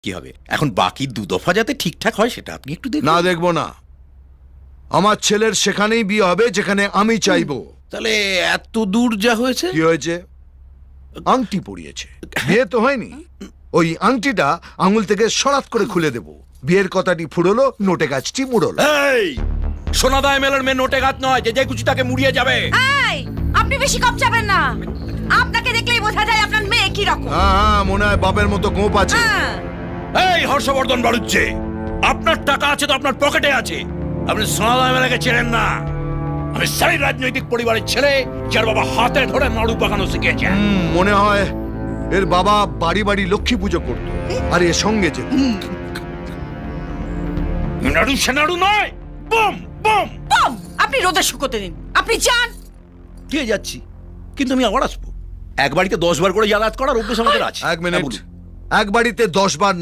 কি হবে এখন বাকি 2 দফা যাতে ঠিকঠাক হয় সেটা আপনি একটু দেখুন। না, দেখবো না। আমার ছেলের সেখানেই বিয়ে হবে যেখানে আমি চাইবো। তাহলে এত দূর যা হয়েছে কি হয়েছে? আংটি পরিয়েছে, বিয়ে তো হয়নি। ওই আংটিটা আঙুল থেকে সরাত করে খুলে দেব। বিয়ের কথাটি ফুরলো, নোটে গাছটি মুড়লো। এই সোনাদায় মেলার মেয়ে নোটে গাত নয় যে যে কিছু তাকে মুড়িয়ে যাবে। এই, আপনি বেশি কম যাবেন না। আপনাকে দেখলেই বোঝা যায় আপনার মেয়ে কি রকম। হ্যাঁ, মনে হয় বাপের মতো গোপ আছে। এই হর্ষবর্ধন বাড়ুচ্ছে, আপনার টাকা আছে তো আপনার পকেটে আছে। আপনি সোনাদায় মেলাকে চেনেন না। আমি সেই রাজনৈতিক পরিবারের ছেলে যার বাবা হাতে ধরে নাড়ু পাকানো শিখেছে। মনে হয় এর বাবা বাড়ি বাড়ি লক্ষ্মী পুজো করতো আর এর সঙ্গে যেত। নাড়ু সে নাড়ু নয়, বম বম। বম, আপনি রোদে শুকোতে দিন। আপনি যান। দিয়ে যাচ্ছি, কিন্তু আমি আবার আসবো। এক বাড়িতে 10 বার করে যাতায়াত করার অভ্যেস আমাদের আছে। 1 মিনিট। এক বাড়িতে 10 বার না